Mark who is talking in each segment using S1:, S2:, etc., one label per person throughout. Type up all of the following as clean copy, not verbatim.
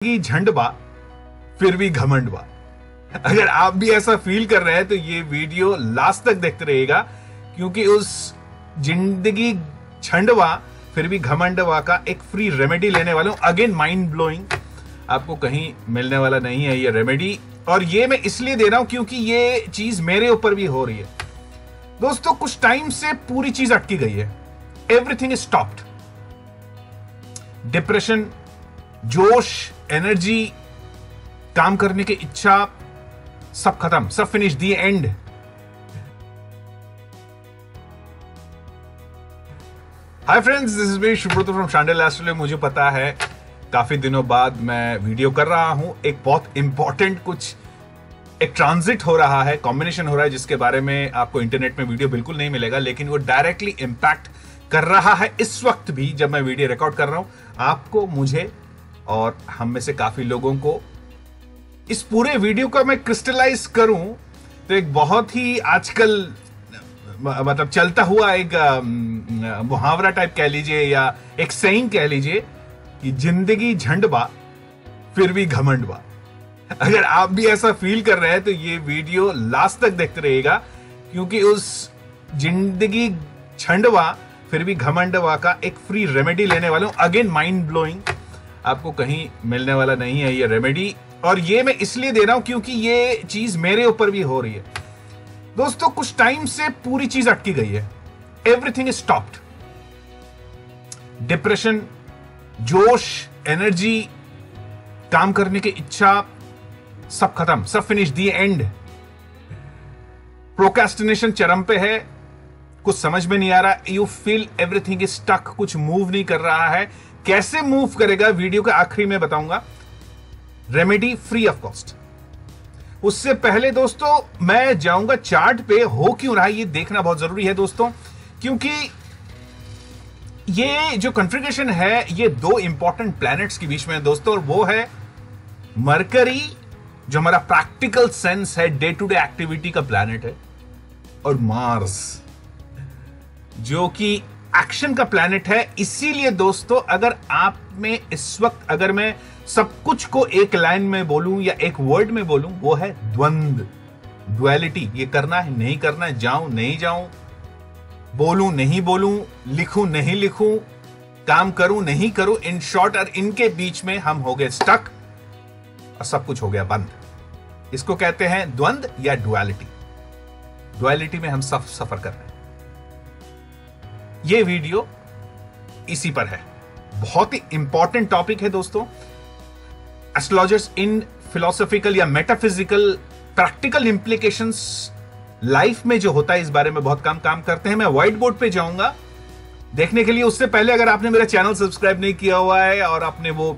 S1: की झंडबा फिर भी घमंडबा। अगर आप भी ऐसा फील कर रहे हैं तो ये वीडियो लास्ट तक देखते रहिएगा, क्योंकि उस जिंदगी झंडवा फिर भी घमंडवा का एक फ्री रेमेडी लेने वाला हूं। अगेन माइंड ब्लोइंग, आपको कहीं मिलने वाला नहीं है ये रेमेडी, और ये मैं इसलिए दे रहा हूं क्योंकि ये चीज मेरे ऊपर भी हो रही है। दोस्तों, कुछ टाइम से पूरी चीज अटकी गई है। Everything is stopped. डिप्रेशन, जोश, एनर्जी, काम करने की इच्छा, सब खत्म, सब finish, the end. Hi friends, this is me Subrata from Shandil astrology. मुझे पता है काफी दिनों बाद मैं वीडियो कर रहा हूं। एक बहुत इंपॉर्टेंट एक ट्रांजिट हो रहा है, कॉम्बिनेशन हो रहा है, जिसके बारे में आपको इंटरनेट में वीडियो बिल्कुल नहीं मिलेगा, लेकिन वो डायरेक्टली इंपैक्ट कर रहा है इस वक्त भी जब मैं वीडियो रिकॉर्ड कर रहा हूं। आपको, मुझे और हम में से काफी लोगों को इस पूरे वीडियो का मैं क्रिस्टलाइज करूं तो एक बहुत ही आजकल मतलब चलता हुआ एक मुहावरा टाइप कह लीजिए या एक सेइंग कह लीजिए कि जिंदगी झंडबा फिर भी घमंडबा। अगर आप भी ऐसा फील कर रहे हैं तो ये वीडियो लास्ट तक देखते रहिएगा, क्योंकि उस जिंदगी झंडवा फिर भी घमंडवा का एक फ्री रेमेडी लेने वाला हूं। अगेन माइंड ब्लोइंग, आपको कहीं मिलने वाला नहीं है ये रेमेडी, और ये मैं इसलिए दे रहा हूं क्योंकि ये चीज मेरे ऊपर भी हो रही है। दोस्तों, कुछ टाइम से पूरी चीज अटकी गई है। Everything is stopped. डिप्रेशन, जोश, एनर्जी, काम करने की इच्छा, सब खत्म, सब फिनिश, दी एंड। प्रोक्रेस्टिनेशन चरम पे है, कुछ समझ में नहीं आ रहा। You feel everything is stuck, कुछ मूव नहीं कर रहा है। कैसे मूव करेगा, वीडियो के आखिरी में बताऊंगा। Remedy free of cost. उससे पहले दोस्तों मैं जाऊंगा चार्ट पे, हो क्यों रहा है ये देखना बहुत जरूरी है दोस्तों, क्योंकि ये जो कॉन्फ़िगरेशन है ये दो इंपॉर्टेंट प्लैनेट्स के बीच में है दोस्तों, और वो है मरकरी, जो हमारा प्रैक्टिकल सेंस है, डे टू डे एक्टिविटी का प्लैनेट है, और मार्स, जो कि एक्शन का प्लैनेट है। इसीलिए दोस्तों, अगर आप में इस वक्त, अगर मैं सब कुछ को एक लाइन में बोलूं या एक वर्ड में बोलूं, वो है द्वंद, ड्युअलिटी। ये करना है, नहीं करना है, जाऊं नहीं जाऊं, बोलूं नहीं बोलूं, लिखूं नहीं लिखूं, काम करूं नहीं करूं, इन शॉर्ट, और इनके बीच में हम हो गए स्टक और सब कुछ हो गया बंद। इसको कहते हैं द्वंद या ड्युअलिटी। ड्युअलिटी में हम सब सफर कर रहे हैं। ये वीडियो इसी पर है। बहुत ही इंपॉर्टेंट टॉपिक है दोस्तों। एस्ट्रोलॉजर्स इन फिलोसॉफिकल या मेटाफिजिकल प्रैक्टिकल इंप्लीकेशंस लाइफ में जो होता है, इस बारे में बहुत कम काम करते हैं। मैं व्हाइट बोर्ड पे जाऊंगा देखने के लिए। उससे पहले अगर आपने मेरा चैनल सब्सक्राइब नहीं किया हुआ है और आपने वो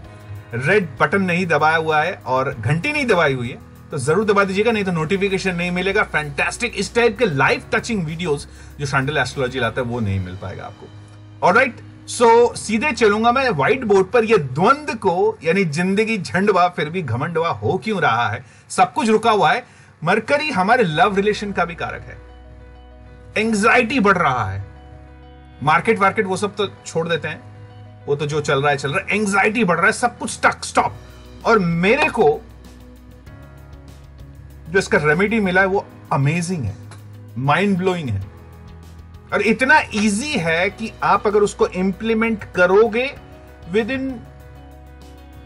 S1: रेड बटन नहीं दबाया हुआ है और घंटी नहीं दबाई हुई है, तो जरूर दबा दीजिएगा, नहीं तो नोटिफिकेशन नहीं मिलेगा। फैंटास्टिक इस टाइप के लाइफ टचिंग वीडियोस जो शांडिल एस्ट्रोलॉजी लाता है वो नहीं मिल पाएगा आपको। ऑलराइट, सो सीधे चलूंगा मैं व्हाइट बोर्ड पर। ये द्वंद को, यानी जिंदगी झंडवा फिर भी घमंडवा हो क्यों रहा है, सब कुछ रुका हुआ है। मरकरी हमारे लव रिलेशन का भी कारक है। एंग्जाइटी बढ़ रहा है। मार्केट वार्केट वो सब तो छोड़ देते हैं, वो तो जो चल रहा है चल रहा है। एंग्जाइटी बढ़ रहा है, सब कुछ स्टक, स्टॉप। और मेरे को जो इसका रेमेडी मिला है वो अमेजिंग है, माइंड ब्लोइंग है, और इतना इजी है कि आप अगर उसको इंप्लीमेंट करोगे विद इन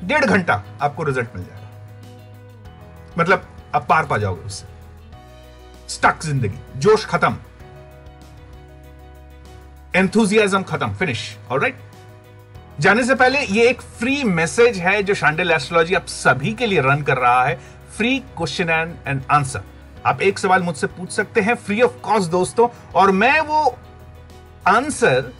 S1: 1.5 घंटा आपको रिजल्ट मिल जाएगा। मतलब आप पार पा जाओगे उससे। स्टक जिंदगी, जोश खत्म, एंथुजियाज्म खत्म, फिनिश। ऑलराइट, जाने से पहले ये एक फ्री मैसेज है जो शांडिल एस्ट्रोलॉजी आप सभी के लिए रन कर रहा है। Free question and answer. आप एक सवाल मुझसे पूछ सकते हैं फ्री ऑफ कॉस्ट दोस्तों, और मैं वो आंसर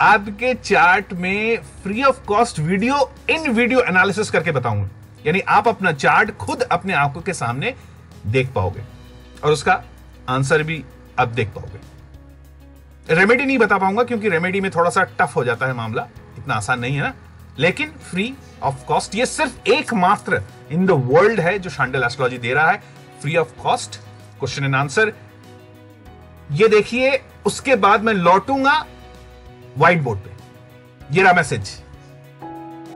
S1: आपके चार्ट में free of cost video analysis करके बताऊंगा। यानी आप अपना चार्ट खुद अपने आंखों के सामने देख पाओगे और उसका आंसर भी आप देख पाओगे। रेमेडी नहीं बता पाऊंगा क्योंकि रेमेडी में थोड़ा सा टफ हो जाता है मामला, इतना आसान नहीं है ना, लेकिन फ्री ऑफ कॉस्ट ये सिर्फ एकमात्र इन द वर्ल्ड है जो शांडिल एस्ट्रोलॉजी दे रहा है। Free of cost question and answer ये देखिए। उसके बाद मैं लौटूंगा व्हाइट बोर्ड पे। ये रहा मैसेज।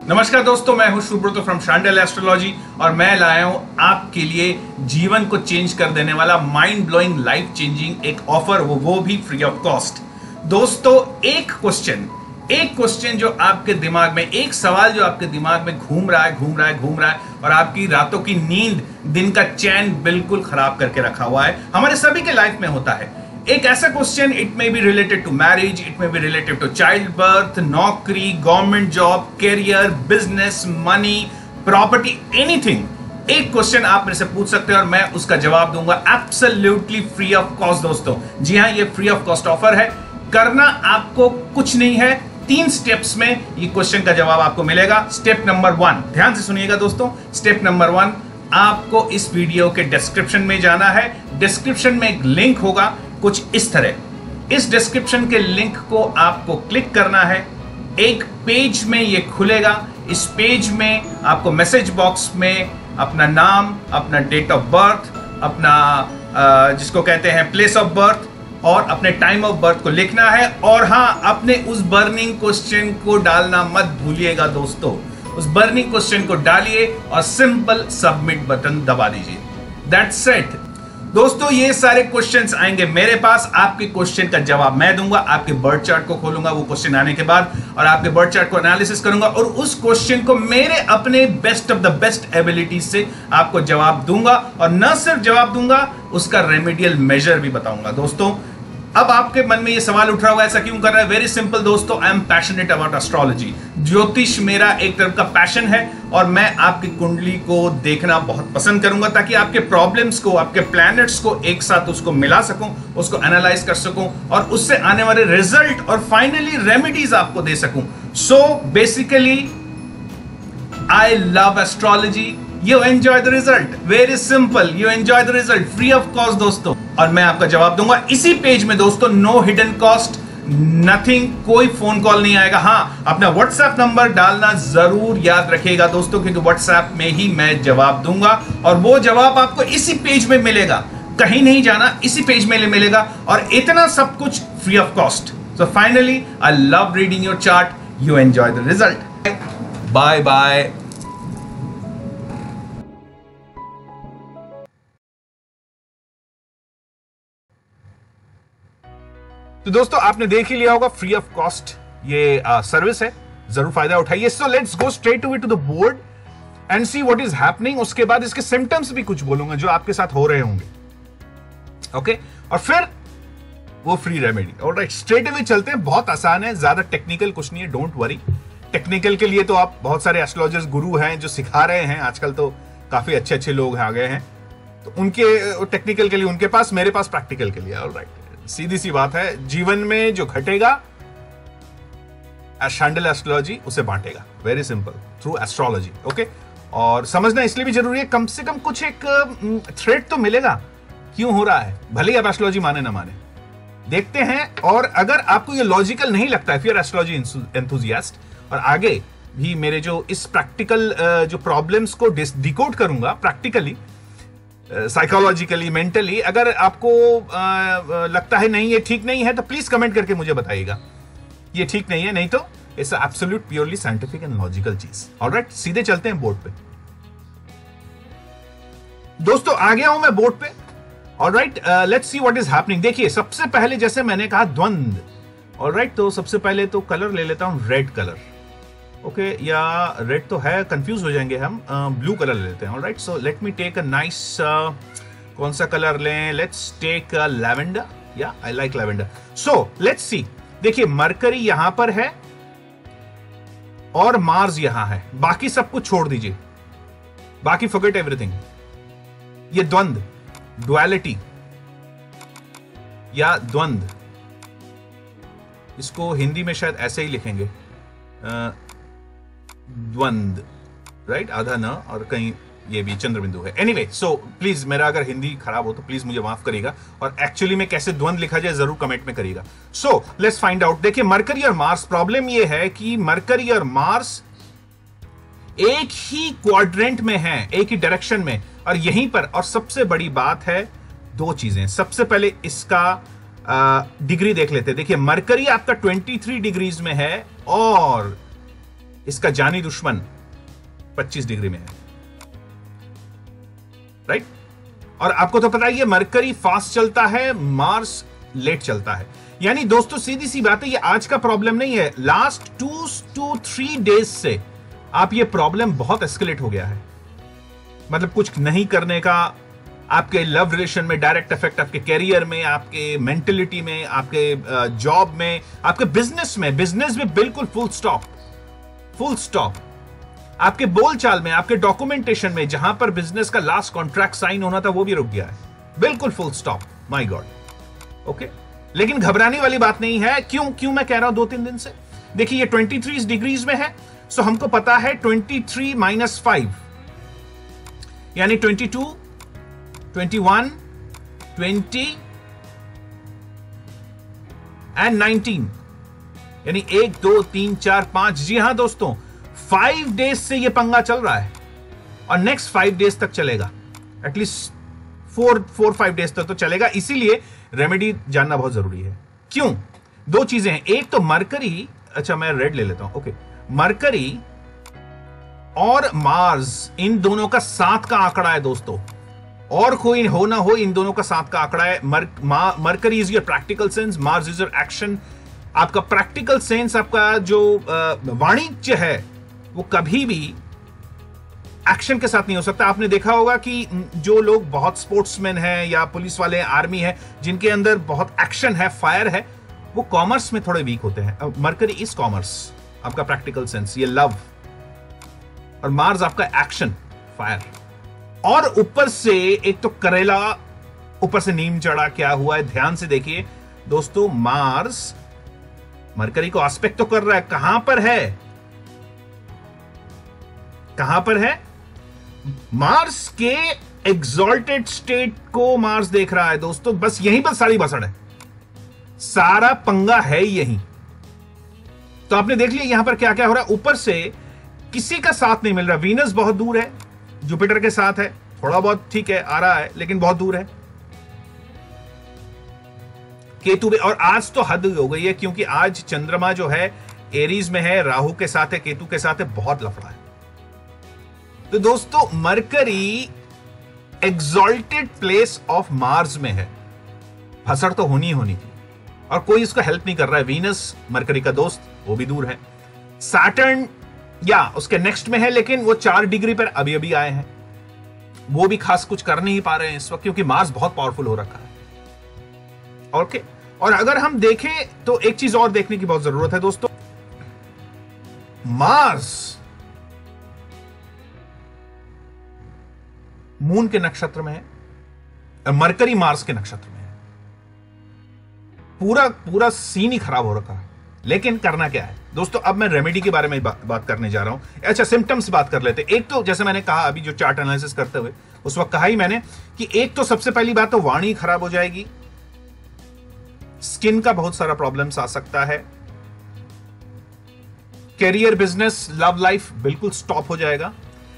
S1: नमस्कार दोस्तों, मैं हूं सुब्रतो फ्रॉम शांडिल एस्ट्रोलॉजी और मैं लाया हूं आपके लिए जीवन को चेंज कर देने वाला माइंड ब्लोइंग लाइफ चेंजिंग एक ऑफर, वो भी फ्री ऑफ कॉस्ट। दोस्तों, एक क्वेश्चन जो आपके दिमाग में, एक सवाल जो आपके दिमाग में घूम रहा है और आपकी रातों की नींद, दिन का चैन बिल्कुल खराब करके रखा हुआ है, हमारे सभी के लाइफ में होता है। एक ऐसा question, it may be related to marriage, it may be related to child birth, नौकरी, government job, career, business, money, property, anything. एक क्वेश्चन आप मेरे से पूछ सकते हैं और मैं उसका जवाब दूंगा एब्सोल्युटली फ्री ऑफ कॉस्ट। दोस्तों जी हाँ, ये फ्री ऑफ कॉस्ट ऑफर है। करना आपको कुछ नहीं है, 3 स्टेप्स में ये क्वेश्चन का जवाब आपको मिलेगा। स्टेप नंबर 1, ध्यान से सुनिएगा दोस्तों। स्टेप नंबर 1, आपको इस वीडियो के डिस्क्रिप्शन में जाना है। डिस्क्रिप्शन में एक लिंक होगा कुछ इस तरह। इस डिस्क्रिप्शन के लिंक को आपको क्लिक करना है। एक पेज में ये खुलेगा। इस पेज में आपको मैसेज बॉक्स में अपना नाम, अपना डेट ऑफ बर्थ, अपना जिसको कहते हैं प्लेस ऑफ बर्थ और अपने टाइम ऑफ बर्थ को लिखना है। और हाँ, अपने उस बर्निंग क्वेश्चन को डालना मत भूलिएगा दोस्तों। उस बर्निंग क्वेश्चन को डालिए और सिंपल सबमिट बटन दबा दीजिए। दैट्स इट दोस्तों। ये सारे क्वेश्चंस आएंगे मेरे पास, आपके क्वेश्चन का जवाब मैं दूंगा। आपके बर्थ चार्ट को खोलूंगा वो क्वेश्चन आने के बाद और आपके बर्थ चार्ट को एनालिसिस करूंगा और उस क्वेश्चन को मेरे अपने best of the best abilities से आपको जवाब दूंगा। और न सिर्फ जवाब दूंगा, उसका रेमेडियल मेजर भी बताऊंगा। दोस्तों, अब आपके मन में ये सवाल उठ रहा होगा, ऐसा क्यों कर रहा है? वेरी सिंपल दोस्तों, I am passionate about astrology. ज्योतिष मेरा एक तरफ का पैशन है और मैं आपकी कुंडली को देखना बहुत पसंद करूंगा ताकि आपके प्रॉब्लम्स को, आपके प्लैनेट्स को एक साथ उसको मिला सकूं, उसको एनालाइज कर सकूं और उससे आने वाले रिजल्ट और फाइनली रेमेडीज आपको दे सकूं। So basically I love astrology. You enjoy the result. Very simple. You enjoy the result. Free of cost दोस्तों। और मैं आपका जवाब दूंगा इसी पेज में दोस्तों। नो हिडन कॉस्ट, नथिंग, कोई फोन कॉल नहीं आएगा। हाँ, अपना व्हाट्सएप नंबर डालना जरूर याद रखिएगा दोस्तों, क्योंकि व्हाट्सएप में ही मैं जवाब दूंगा और वो जवाब आपको इसी पेज में मिलेगा। कहीं नहीं जाना, इसी पेज में मिलेगा और इतना सब कुछ free of cost. So finally, I love reading your chart. You enjoy the result. Bye bye. तो दोस्तों, आपने देख ही लिया होगा, फ्री ऑफ कॉस्ट ये सर्विस है, जरूर फायदा उठाइए। So let's go straight to board and see what is happening. उसके बाद इसके सिम्टम्स भी कुछ बोलूंगा जो आपके साथ हो रहे होंगे, ओके? और फिर वो free remedy. Alright, straight away चलते हैं। बहुत आसान है, ज्यादा टेक्निकल कुछ नहीं है, डोंट वरी। टेक्निकल के लिए तो आप, बहुत सारे एस्ट्रोलॉजर्स गुरु हैं जो सिखा रहे हैं आजकल, तो काफी अच्छे अच्छे लोग आ गए हैं, तो उनके टेक्निकल के लिए उनके पास, मेरे पास प्रैक्टिकल के लिए। ऑलराइट, सीधी सी बात है, जीवन में जो घटेगा शांडिल एस्ट्रोलॉजी उसे बांटेगा। Very simple, through astrology, okay? और समझना इसलिए भी जरूरी है, कम से कम कुछ एक थ्रेड तो मिलेगा क्यों हो रहा है, भले ही आप एस्ट्रोलॉजी माने ना माने। देखते हैं। और अगर आपको ये लॉजिकल नहीं लगता है, फिर एस्ट्रोलॉजी एंथुसियास्ट, और आगे भी मेरे जो इस प्रैक्टिकल जो प्रॉब्लम्स को डिकोड करूंगा प्रैक्टिकली, साइकोलॉजिकली, मेंटली, अगर आपको लगता है नहीं ये ठीक नहीं है, तो प्लीज कमेंट करके मुझे बताइएगा ये ठीक नहीं है। नहीं तो it's absolute purely scientific and logical चीज। ऑलराइट, सीधे चलते हैं बोर्ड पे। दोस्तों, आ गया हूं मैं बोर्ड पे। Alright, let's see what is happening. देखिए, सबसे पहले जैसे मैंने कहा, द्वंद। ऑलराइट, तो सबसे पहले तो कलर ले लेता हूं, रेड कलर, ओके? या रेड तो है, कंफ्यूज हो जाएंगे हम, ब्लू कलर ले लेते हैं। Alright, so let me take a nice, कौन सा कलर लें? Let's take lavender. या I like lavender. So let's see. देखिए, मरकरी यहां पर है और मार्स यहां है, बाकी सब कुछ छोड़ दीजिए, बाकी फॉरगेट एवरीथिंग। ये द्वंद, डुअलिटी या द्वंद, इसको हिंदी में शायद ऐसे ही लिखेंगे, द्वंद, राइट? आधा न और कहीं ये भी चंद्र बिंदु है। एनीवे, सो प्लीज, मेरा अगर हिंदी खराब हो तो प्लीज मुझे माफ करिएगा, और एक्चुअली में कैसे द्वंद लिखा जाए जरूर कमेंट में करिएगा। So let's find out. देखिए, मरकरी और मार्स, प्रॉब्लम ये है कि मरकरी और मार्स एक ही क्वाड्रेंट में है, एक ही डायरेक्शन में, और यहीं पर, और सबसे बड़ी बात है, 2 चीजें। सबसे पहले इसका डिग्री देख लेते हैं। देखिए, मरकरी आपका 23 डिग्रीज में है और इसका जानी दुश्मन 25 डिग्री में है, राइट? और आपको तो पता ही है मरकरी फास्ट चलता है, मार्स लेट चलता है। यानी दोस्तों सीधी सी बात है, ये आज का प्रॉब्लम नहीं है, लास्ट 2 to 3 डेज से आप ये प्रॉब्लम बहुत एस्केलेट हो गया है। मतलब कुछ नहीं करने का, आपके लव रिलेशन में डायरेक्ट इफेक्ट, आपके कैरियर में, आपके मेंटेलिटी में, आपके जॉब में, आपके बिजनेस में बिल्कुल फुल स्टॉप। आपके बोलचाल में, आपके डॉक्यूमेंटेशन में, जहां पर बिजनेस का लास्ट कॉन्ट्रैक्ट साइन होना था वो भी रुक गया है, बिल्कुल full stop. My God, okay. लेकिन घबराने वाली बात नहीं है। क्यों मैं कह रहा हूं 2-3 दिन से? देखिए ये 23 डिग्रीज में है, सो हमको पता है 23 - 5 यानी 22, 21, 20 एंड 19 यानी 1, 2, 3, 4, 5। जी हां दोस्तों, 5 डेज से यह पंगा चल रहा है और नेक्स्ट 5 डेज तक चलेगा, एटलीस्ट 4-5 डेज तक तो चलेगा। इसीलिए रेमेडी जानना बहुत जरूरी है। क्यों? 2 चीजें हैं। एक तो मरकरी, अच्छा मैं रेड ले लेता हूं, ओके। मरकरी और मार्स, इन दोनों का 7 का आंकड़ा है दोस्तों, और कोई हो ना हो, इन दोनों का 7 का आंकड़ा है। Mercury is your practical sense, Mars is your action. आपका प्रैक्टिकल सेंस, आपका जो वाणिज्य है वो कभी भी एक्शन के साथ नहीं हो सकता। आपने देखा होगा कि जो लोग बहुत स्पोर्ट्समैन हैं या पुलिस वाले, आर्मी है, जिनके अंदर बहुत एक्शन है, फायर है, वो कॉमर्स में थोड़े वीक होते हैं। मरकरी इज कॉमर्स, आपका प्रैक्टिकल सेंस, ये लव, और मार्स आपका एक्शन, फायर। और ऊपर से एक तो करेला, ऊपर से नीम चढ़ा, क्या हुआ है ध्यान से देखिए दोस्तों। मार्स मरकरी को एस्पेक्ट तो कर रहा है, कहां पर है? कहां पर है? मार्स के एग्जॉल्टेड स्टेट को मार्स देख रहा है दोस्तों। बस यहीं पर सारी बसड़ है, सारा पंगा है यहीं। तो आपने देख लिया यहां पर क्या क्या हो रहा है। ऊपर से किसी का साथ नहीं मिल रहा। वीनस बहुत दूर है, जुपिटर के साथ है, थोड़ा बहुत ठीक है आ रहा है, लेकिन बहुत दूर है। केतु भी, और आज तो हद हो गई है, क्योंकि आज चंद्रमा जो है एरीज में है, राहु के साथ है, केतु के साथ है, बहुत लफड़ा है। तो दोस्तों mercury exalted place of Mars में है, भसड़ तो होनी थी, और कोई इसको हेल्प नहीं कर रहा है। वीनस मरकरी का दोस्त, वो भी दूर है। सैटर्न या उसके नेक्स्ट में है, लेकिन वो 4 डिग्री पर अभी अभी आए हैं, वो भी खास कुछ कर नहीं पा रहे हैं इस वक्त, क्योंकि मार्स बहुत पावरफुल हो रखा है। ओके, और अगर हम देखें तो एक चीज और देखने की बहुत जरूरत है दोस्तों। मार्स मून के नक्षत्र में है, मरकरी मार्स के नक्षत्र में है। पूरा सीन ही खराब हो रखा है। लेकिन करना क्या है दोस्तों? अब मैं रेमेडी के बारे में बात करने जा रहा हूं। अच्छा, सिम्टम्स बात कर लेते। एक तो जैसे मैंने कहा अभी जो चार्ट एनालिसिस करते हुए उस वक्त कहा ही मैंने कि एक तो सबसे पहली बात तो वाणी खराब हो जाएगी, स्किन का बहुत सारा प्रॉब्लम्स आ सकता है, कैरियर, बिजनेस, लव लाइफ बिल्कुल स्टॉप हो जाएगा,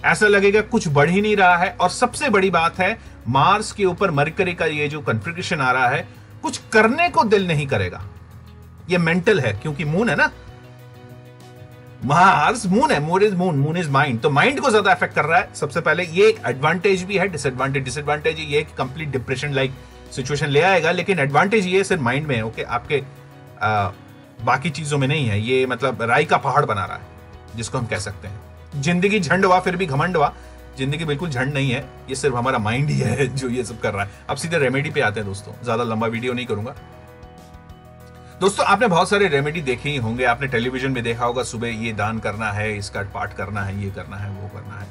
S1: ऐसा लगेगा कुछ बढ़ ही नहीं रहा है। और सबसे बड़ी बात है, मार्स के ऊपर मरकरी का ये जो कॉन्फ़िगरेशन आ रहा है, कुछ करने को दिल नहीं करेगा। ये मेंटल है, क्योंकि मून है ना, मार्स मून है, मून इज माइंड, तो माइंड को ज्यादा इफेक्ट कर रहा है। सबसे पहले ये एक एडवांटेज भी है, डिसएडवांटेज ये एक कंप्लीट डिप्रेशन लाइक सिचुएशन ले आएगा, लेकिन एडवांटेज ये सिर्फ माइंड में है, ओके, आपके बाकी चीजों में नहीं है। ये मतलब राई का पहाड़ बना रहा है, जिसको हम कह सकते हैं। जिंदगी झंड हुआ फिर भी घमंड हुआ, जिंदगी बिल्कुल झंड नहीं है, ये सिर्फ हमारा माइंड ही है जो ये सब कर रहा है। अब सीधे रेमेडी पे आते हैं दोस्तों, ज्यादा लंबा वीडियो नहीं करूंगा। दोस्तों आपने बहुत सारे रेमेडी देखे ही होंगे, आपने टेलीविजन में देखा होगा, सुबह ये दान करना है, इसका पाठ करना है, ये करना है, वो करना है,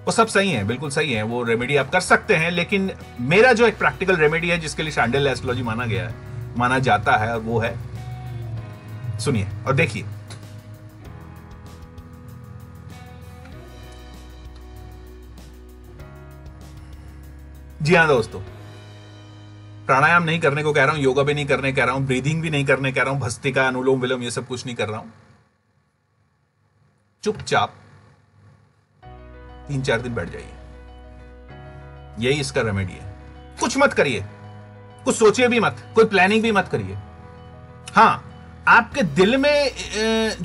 S1: वो सब सही है, बिल्कुल सही है, वो रेमेडी आप कर सकते हैं। लेकिन मेरा जो एक प्रैक्टिकल रेमेडी है, जिसके लिए शांडिल एस्ट्रोलॉजी माना जाता है, वो है, सुनिए और देखिए। जी हाँ दोस्तों, प्राणायाम नहीं करने को कह रहा हूं, योगा भी नहीं करने कह रहा हूं, ब्रीदिंग भी नहीं करने कह रहा हूं, भस्त्रिका, अनुलोम विलोम, ये सब कुछ नहीं कर रहा हूं। चुपचाप 3-4 दिन बैठ जाइए, यही इसका रेमेडी है। कुछ मत करिए, कुछ सोचिए भी मत, कोई प्लानिंग भी मत करिए। हां, आपके दिल में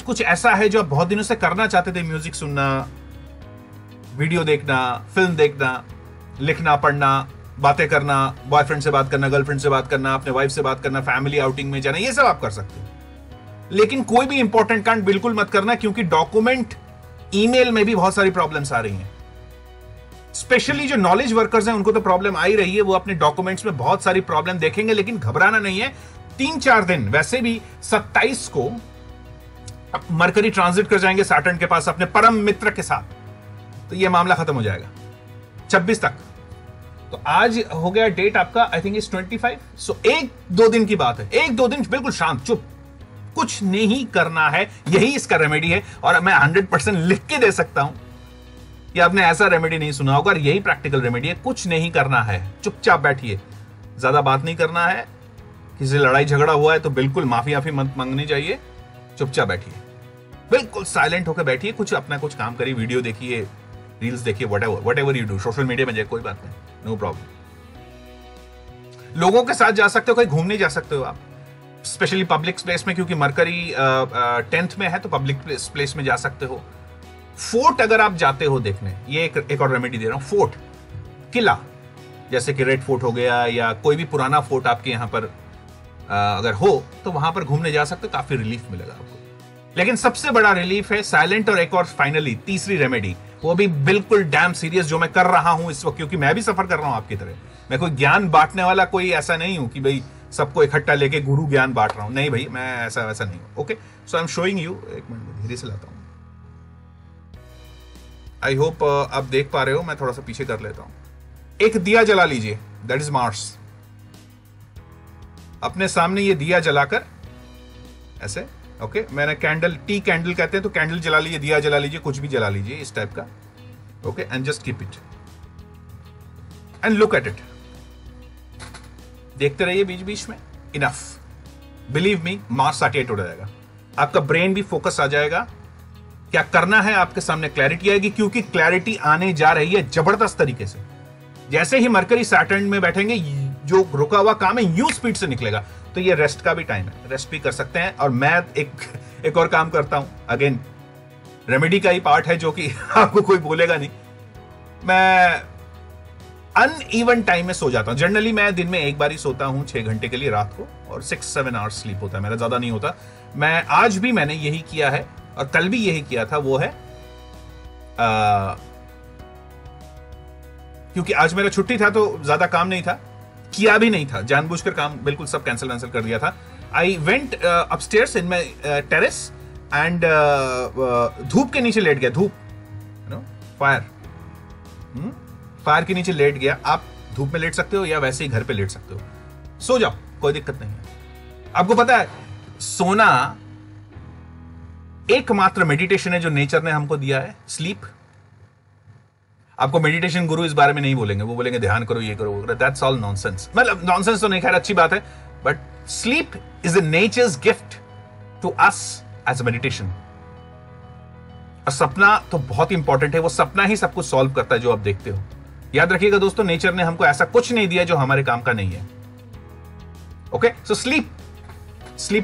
S1: कुछ ऐसा है जो आप बहुत दिनों से करना चाहते थे, म्यूजिक सुनना, वीडियो देखना, फिल्म देखना, लिखना, पढ़ना, बातें करना, बॉयफ्रेंड से बात करना, गर्लफ्रेंड से बात करना, अपने वाइफ से बात करना, फैमिली आउटिंग में जाना, ये सब आप कर सकते हो। लेकिन कोई भी इंपॉर्टेंट कांड बिल्कुल मत करना, क्योंकि डॉक्यूमेंट ईमेल में भी बहुत सारी प्रॉब्लम्स आ रही हैं। स्पेशली जो नॉलेज वर्कर्स हैं उनको तो प्रॉब्लम आ ही रही है, वो अपने डॉक्यूमेंट्स में बहुत सारी प्रॉब्लम देखेंगे, लेकिन घबराना नहीं है। 3-4 दिन, वैसे भी 27 को मरकरी ट्रांजिट कर जाएंगे सैटर्न के पास अपने परम मित्र के साथ, तो ये मामला खत्म हो जाएगा 26 तक। तो आज हो गया डेट आपका, आई थिंक इज 25। सो 1-2 दिन की बात है, 1-2 दिन बिल्कुल शांत, चुप, कुछ नहीं करना है, यही इसका रेमेडी है। और मैं 100% लिख के दे सकता हूं कि आपने ऐसा रेमेडी नहीं सुना होगा, और यही प्रैक्टिकल रेमेडी है। कुछ नहीं करना है, चुपचाप बैठिए, ज्यादा बात नहीं करना है। किसी से लड़ाई झगड़ा हुआ है तो बिल्कुल माफी मत मांगनी चाहिए, चुपचाप बैठिए, बिल्कुल साइलेंट होकर बैठिए, कुछ अपना कुछ काम करिए, वीडियो देखिए, रील्स देखिए, what ever you do, social media में जाए, कोई बात नहीं, नो प्रॉब्लम। लोगों के साथ जा सकते हो, कहीं घूमने जा सकते हो आप, स्पेशली पब्लिक प्लेस में, क्योंकि मरकरी 10th में है, तो पब्लिक प्लेस में जा सकते हो। फोर्ट अगर आप जाते हो देखने, ये एक और रेमेडी दे रहा हूं, फोर्ट, किला, जैसे कि रेड फोर्ट हो गया, या कोई भी पुराना फोर्ट आपके यहां पर अगर हो तो वहां पर घूमने जा सकते हो, काफी रिलीफ मिलेगा आपको। लेकिन सबसे बड़ा रिलीफ है साइलेंट। और एक और फाइनली तीसरी रेमेडी, वो भी बिल्कुल डैम सीरियस, जो मैं कर रहा हूं इस वक्त, क्योंकि मैं भी सफर कर रहा हूं आपकी तरह। मैं कोई ज्ञान बांटने वाला कोई ऐसा नहीं हूं कि भाई सबको इकट्ठा लेके गुरु ज्ञान बांट रहा हूं, नहीं भाई, मैं ऐसा वैसा नहीं हूं। Okay, so I am showing you, एक मिनट धीरे से लाता हूं, आई होप आप देख पा रहे हो, मैं थोड़ा सा पीछे कर लेता हूं। एक दिया जला लीजिए, दैट इज मार्स। अपने सामने ये दिया जलाकर ऐसे, ओके, मैंने कैंडल, टी कैंडल कहते हैं, तो कैंडल जला लीजिए, दिया जला लीजिए, कुछ भी जला लीजिए इस टाइप का, okay, and just keep it and look at it, देखते रहिए बीच बीच में। Enough, believe me, Mars satisfied हो जाएगा, आपका ब्रेन भी फोकस आ जाएगा, क्या करना है आपके सामने क्लैरिटी आएगी, क्योंकि क्लैरिटी आने जा रही है जबरदस्त तरीके से। जैसे ही मरकरी सैटर्न में बैठेंगे, जो रुका हुआ काम है यूं स्पीड से निकलेगा। तो ये रेस्ट का भी टाइम है, रेस्ट भी कर सकते हैं। और मैं एक और काम करता हूं, अगेन रेमेडी का ही पार्ट है, जो कि आपको कोई बोलेगा नहीं। मैं अनइवन टाइम में सो जाता हूं। जनरली मैं दिन में एक बार ही सोता हूं 6 घंटे के लिए रात को, और 6-7 आवर्स स्लीप होता है मेरा, ज्यादा नहीं होता। मैं आज भी मैंने यही किया है, और कल भी यही किया था। वो है क्योंकि आज मेरा छुट्टी था, तो ज्यादा काम नहीं था, किया भी नहीं था, जानबूझकर काम बिल्कुल सब कैंसिल कर दिया था। I went upstairs in my terrace and धूप के नीचे लेट गया, धूप, फायर के नीचे लेट गया। आप धूप में लेट सकते हो या वैसे ही घर पे लेट सकते हो, सो जाओ, कोई दिक्कत नहीं है। आपको पता है, सोना एकमात्र मेडिटेशन है जो नेचर ने हमको दिया है, स्लीप। आपको मेडिटेशन गुरु इस बारे में नहीं बोलेंगे, वो बोलेंगे ध्यान करो, ये करो, दैट्स ऑल नॉनसेंस। मतलब नॉनसेंस तो नहीं, खैर अच्छी बात है, but sleep is a nature's gift to us as a meditation. और सपना तो बहुत इंपॉर्टेंट है, वो सपना ही सब कुछ सॉल्व करता है जो आप देखते हो। याद रखिएगा दोस्तों, नेचर ने हमको ऐसा कुछ नहीं दिया जो हमारे काम का नहीं है। ओके, सो स्लीप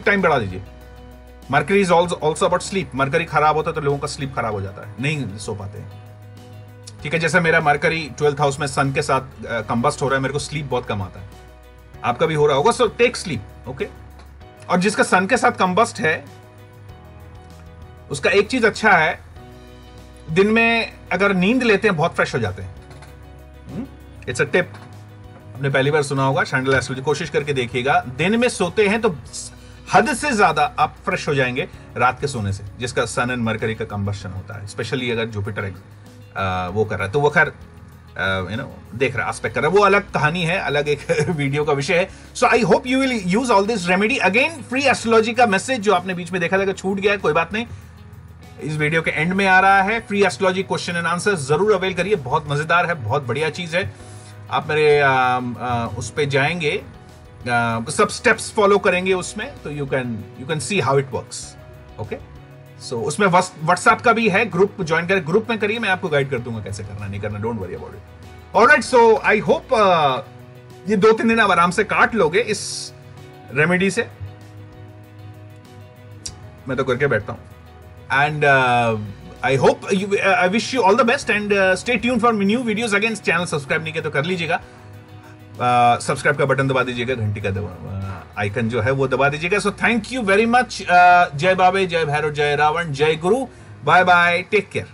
S1: टाइम बढ़ा दीजिए। Mercury is also about sleep. Mercury खराब होता है तो लोगों का स्लीप खराब हो जाता है, नहीं सो पाते हैं। ठीक है, जैसे मेरा मरकरी 12th हाउस में सन के साथ कंबस्ट हो रहा है, मेरे को स्लीप बहुत कम आता है, आपका भी हो रहा होगा। So take sleep, okay. और जिसका सन के साथ कंबस्ट है, उसका एक चीज अच्छा है, दिन में अगर नींद लेते हैं बहुत फ्रेश हो जाते हैं। इट्स अ टिप, आपने पहली बार सुना होगा, शांडिल एस्ट्रोलॉजी, कोशिश करके देखिएगा। दिन में सोते हैं तो हद से ज्यादा आप फ्रेश हो जाएंगे रात के सोने से, जिसका सन एंड मरकरी का कंबस्शन होता है। स्पेशली अगर जुपिटर वो कर रहा है, तो वो खैर देख रहा, एस्पेक्ट कर रहा है, वो अलग कहानी है, अलग एक वीडियो का विषय है। So I hope you will use all this remedy. Again free astrology का मैसेज जो आपने बीच में देखा था, छूट गया है, कोई बात नहीं, इस वीडियो के एंड में आ रहा है। Free astrology question and answer जरूर अवेल करिए, बहुत मजेदार है, बहुत बढ़िया चीज है। आप मेरे उस पे जाएंगे, सब स्टेप्स फॉलो करेंगे उसमें, तो you can see how it works. Okay, so उसमें व्हाट्सएप का भी है, ग्रुप ज्वाइन करें, ग्रुप में करिए, मैं आपको गाइड कर दूंगा कैसे करना नहीं करना, don't worry about it. Alright, so I hope ये 2-3 दिन आप आराम से काट लोगे इस रेमेडी से। मैं तो करके बैठता हूँ। And I hope I wish you all the best and stay tune for new videos. Again channel subscribe नहीं किया तो कर लीजिएगा, सब्सक्राइब का बटन दबा दीजिएगा, घंटी का आइकन जो है वो दबा दीजिएगा। So thank you very much. जय बाबे, जय भैरव, जय रावण, जय गुरु, बाय बाय, टेक केयर।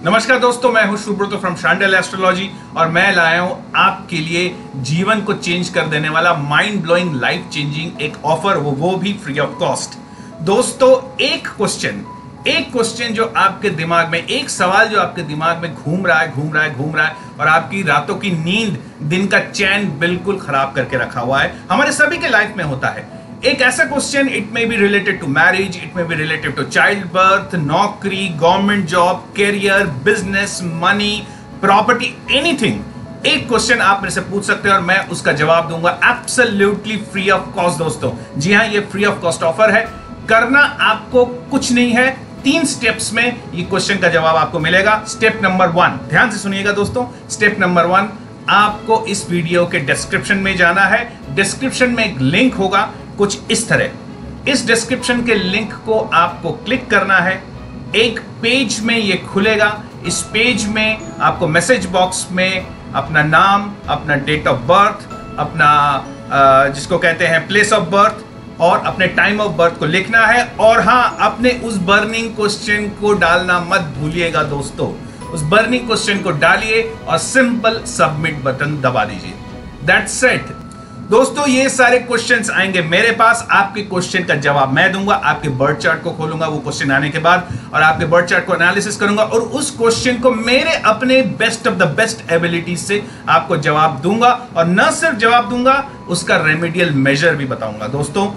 S1: नमस्कार दोस्तों, मैं हूं सुब्रतो फ्रॉम शांडिल एस्ट्रोलॉजी और मैं लाया हूं आपके लिए जीवन को चेंज कर देने वाला माइंड ब्लोइंग, लाइफ चेंजिंग एक ऑफर, वो भी फ्री ऑफ कॉस्ट। दोस्तों, एक क्वेश्चन जो आपके दिमाग में, एक सवाल जो आपके दिमाग में घूम रहा है और आपकी रातों की नींद, दिन का चैन बिल्कुल खराब करके रखा हुआ है, हमारे सभी के लाइफ में होता है। एक ऐसा question, it may be related to marriage, it may be related to child birth, नौकरी, government job, career, business, money, property, anything. एक क्वेश्चन आप मेरे से पूछ सकते हैं और मैं उसका जवाब दूंगा एब्सोल्युटली फ्री ऑफ कॉस्ट। दोस्तों जी हाँ, ये फ्री ऑफ कॉस्ट ऑफर है। करना आपको कुछ नहीं है, 3 स्टेप्स में ये क्वेश्चन का जवाब आपको मिलेगा। स्टेप नंबर 1, ध्यान से सुनिएगा दोस्तों। स्टेप नंबर 1, आपको इस वीडियो के डिस्क्रिप्शन में जाना है। डिस्क्रिप्शन में एक लिंक होगा कुछ इस तरह। इस डिस्क्रिप्शन के लिंक को आपको क्लिक करना है, एक पेज में ये खुलेगा। इस पेज में आपको मैसेज बॉक्स में अपना नाम, अपना डेट ऑफ बर्थ, अपना जिसको कहते हैं प्लेस ऑफ बर्थ और अपने टाइम ऑफ बर्थ को लिखना है। और हाँ, अपने उस बर्निंग क्वेश्चन को डालना मत भूलिएगा दोस्तों। उस बर्निंग क्वेश्चन को डालिए और सिंपल सबमिट बटन दबा दीजिए। दैट्स इट दोस्तों। ये सारे क्वेश्चंस आएंगे मेरे पास, आपके क्वेश्चन का जवाब मैं दूंगा। आपके बर्थ चार्ट को खोलूंगा वो क्वेश्चन आने के बाद और आपके बर्थ चार्ट को एनालिसिस करूंगा और उस क्वेश्चन को मेरे अपने best of the best ability से आपको जवाब दूंगा। और न सिर्फ जवाब दूंगा, उसका रेमेडियल मेजर भी बताऊंगा। दोस्तों,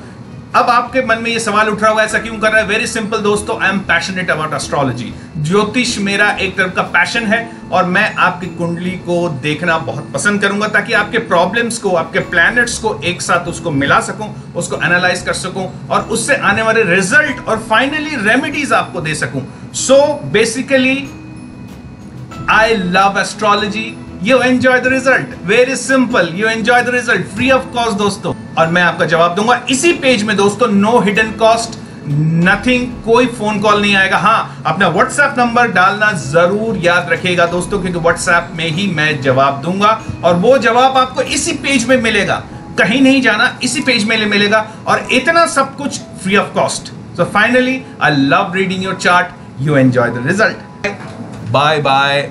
S1: अब आपके मन में ये सवाल उठ रहा होगा, ऐसा क्यों कर रहा है? वेरी सिंपल दोस्तों, I am passionate about astrology. ज्योतिष मेरा एक तरफ का पैशन है और मैं आपकी कुंडली को देखना बहुत पसंद करूंगा ताकि आपके प्रॉब्लम्स को, आपके प्लैनेट्स को एक साथ उसको मिला सकूं, उसको एनालाइज कर सकूं और उससे आने वाले रिजल्ट और फाइनली रेमेडीज आपको दे सकूं। So basically I love astrology, you enjoy the result, very simple, you enjoy the result, free of cost दोस्तों। और मैं आपका जवाब दूंगा इसी पेज में दोस्तों, नो हिडन कॉस्ट, नथिंग, कोई फोन कॉल नहीं आएगा। हाँ, अपना व्हाट्सएप नंबर डालना जरूर याद रखिएगा दोस्तों, क्योंकि व्हाट्सएप में ही मैं जवाब दूंगा और वो जवाब आपको इसी पेज में मिलेगा, कहीं नहीं जाना, इसी पेज में मिलेगा और इतना सब कुछ free of cost. So finally, I love reading your chart, you enjoy the result. Bye bye.